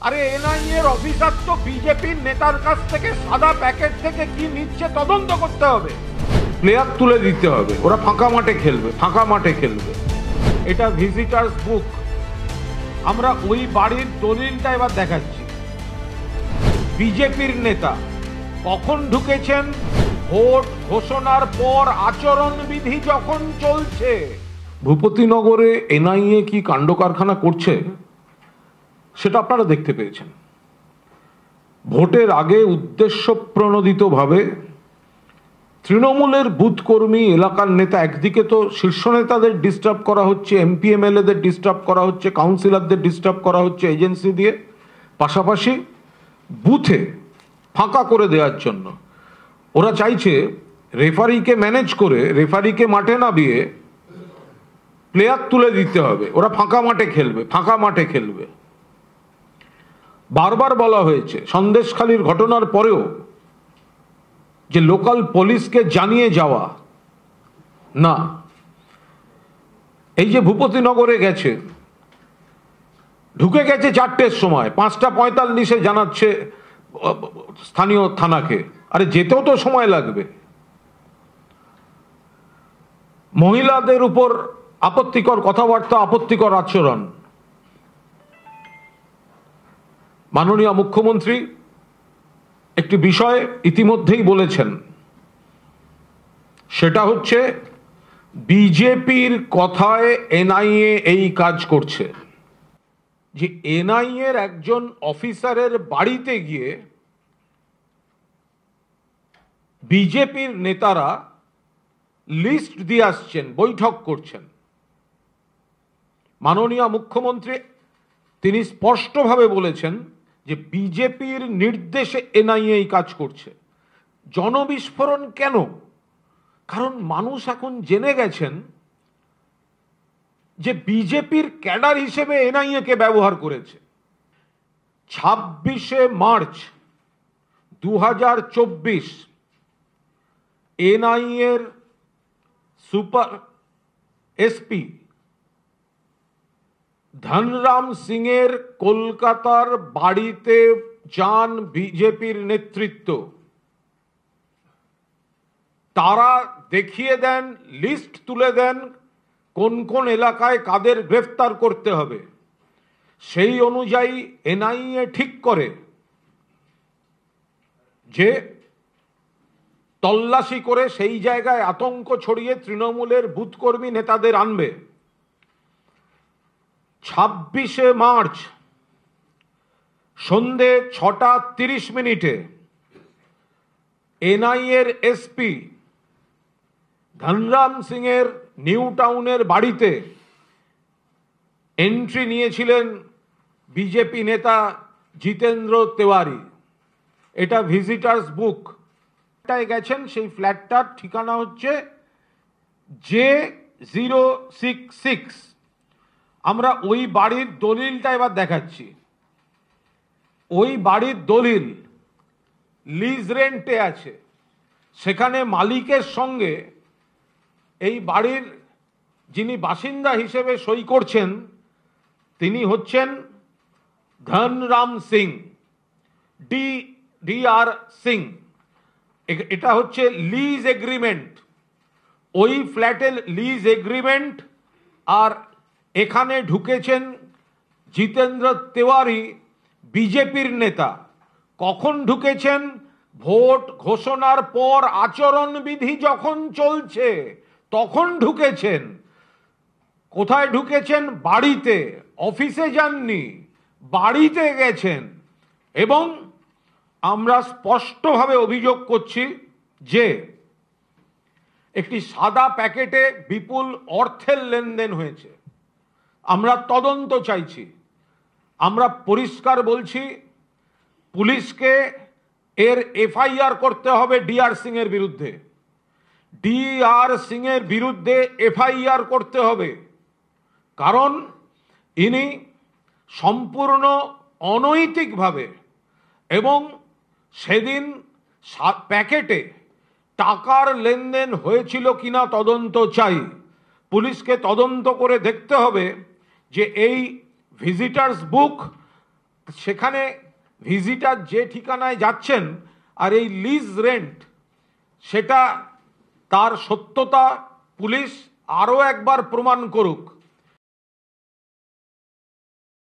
আরে এনআইএ এর অফিসার তো বিজেপির নেতার কাছ থেকে সাদা প্যাকেট থেকে কি নিচ্ছে তদন্ত করতে হবে, প্লেয়ার তুলে দিতে হবে, ওরা ফাঁকা মাঠে খেলবে। এটা ভিজিটার্স বুক। আমরা ওই বাড়ির দলিলটা এবার দেখাচ্ছি। বিজেপির নেতা কখন ঢুকেছেন? ভোট ঘোষণার পর আচরণবিধি যখন চলছে। ভূপতিনগরে এনআইএ কি কাণ্ড কারখানা করছে সেটা আপনারা দেখতে পেয়েছেন। ভোটের আগে উদ্দেশ্য প্রণোদিতভাবে তৃণমূলের বুথ কর্মী, এলাকার নেতা, একদিকে তো শীর্ষ নেতাদের ডিস্টার্ব করা হচ্ছে, এমপি এমএলএদের ডিস্টার্ব করা হচ্ছে, কাউন্সিলরদের ডিস্টার্ব করা হচ্ছে এজেন্সি দিয়ে, পাশাপাশি বুথে ফাঁকা করে দেওয়ার জন্য ওরা চাইছে রেফারিকে ম্যানেজ করে, রেফারিকে মাঠে নামিয়ে প্লেয়ার তুলে দিতে হবে, ওরা ফাঁকা মাঠে খেলবে। বারবার বলা হয়েছে সন্দেশখালীর ঘটনার পরেও যে লোকাল পুলিশকে জানিয়ে যাওয়া না। এই যে ভূপতিনগরে গেছে, ঢুকে গেছে 4টের সময়, 5:45 জানাচ্ছে স্থানীয় থানাকে। আরে যেতেও তো সময় লাগবে। মহিলাদের উপর আপত্তিকর কথাবার্তা, আপত্তিকর আচরণ। মাননীয় মুখ্যমন্ত্রী একটি বিষয় ইতিমধ্যেই বলেছেন, সেটা হচ্ছে বিজেপির কথায় এনআইএ এই কাজ করছে। যে এনআইএ এর একজন অফিসারের বাড়িতে গিয়ে বিজেপির নেতারা লিস্ট দিয়ে আসছেন, বৈঠক করছেন। মাননীয় মুখ্যমন্ত্রী তিনি স্পষ্টভাবে বলেছেন যে বিজেপির নির্দেশে এনআইএ এই কাজ করছে। জনবিস্ফোরণ কেন? কারণ মানুষ এখন জেনে গেছেন যে বিজেপির ক্যাডার হিসেবে এনআইএ কে ব্যবহার করেছে। 26শে মার্চ 2024 এনআইএ এর সুপার এসপি ধনরাম সিং এর কলকাতার বাড়িতে যান বিজেপির নেতৃত্ব। তারা দেখিয়ে দেন, লিস্ট তুলে দেন কোন কোন এলাকায় কাদের গ্রেফতার করতে হবে। সেই অনুযায়ী এনআইএ ঠিক করে যে তল্লাশি করে সেই জায়গায় আতঙ্ক ছড়িয়ে তৃণমূলের বুথকর্মী নেতাদের আনবে। 26শে মার্চ সন্ধে 6:30 এনআইএ এর এসপি ধনরাম সিং এর নিউ টাউনের বাড়িতে এন্ট্রি নিয়েছিলেন বিজেপি নেতা জিতেন্দ্র তেওয়ারি। এটা ভিজিটার্স বুক। গেছেন, সেই ফ্ল্যাটটার ঠিকানা হচ্ছে J066। আমরা ওই বাড়ির দলিলটা এবার দেখাচ্ছি। ওই বাড়ির দলিল লিজ রেন্টে আছে। সেখানে মালিকের সঙ্গে এই বাড়ির যিনি বাসিন্দা হিসেবে সই করছেন তিনি হচ্ছেন ধনরাম সিং, DR সিং। এটা হচ্ছে লিজ এগ্রিমেন্ট, ওই ফ্ল্যাটের লিজ এগ্রিমেন্ট। আর এখানে ঢুকেছেন জিতেন্দ্র তেওয়ারি, বিজেপির নেতা। কখন ঢুকেছেন? ভোট ঘোষণার পর আচরণবিধি যখন চলছে তখন ঢুকেছেন। কোথায় ঢুকেছেন? বাড়িতে। অফিসে যাননি, বাড়িতে গেছেন। এবং আমরা স্পষ্টভাবে অভিযোগ করছি যে একটি সাদা প্যাকেটে বিপুল অর্থের লেনদেন হয়েছে। আমরা তদন্ত চাইছি। আমরা পরিষ্কার বলছি, পুলিশকে এর এফআইআর করতে হবে DR সিং এর বিরুদ্ধে। DR সিং এর বিরুদ্ধে এফআইআর করতে হবে। কারণ ইনি সম্পূর্ণ অনৈতিকভাবে, এবং সেদিন প্যাকেটে টাকার লেনদেন হয়েছিল কিনা তদন্ত চাই। পুলিশকে তদন্ত করে দেখতে হবে যে এই ভিজিটার্স বুক সেখানে ভিজিটার যে ঠিকানায় যাচ্ছেন আর এই লিজ রেন্ট, সেটা তার সত্যতা পুলিশ আরও একবার প্রমাণ করুক।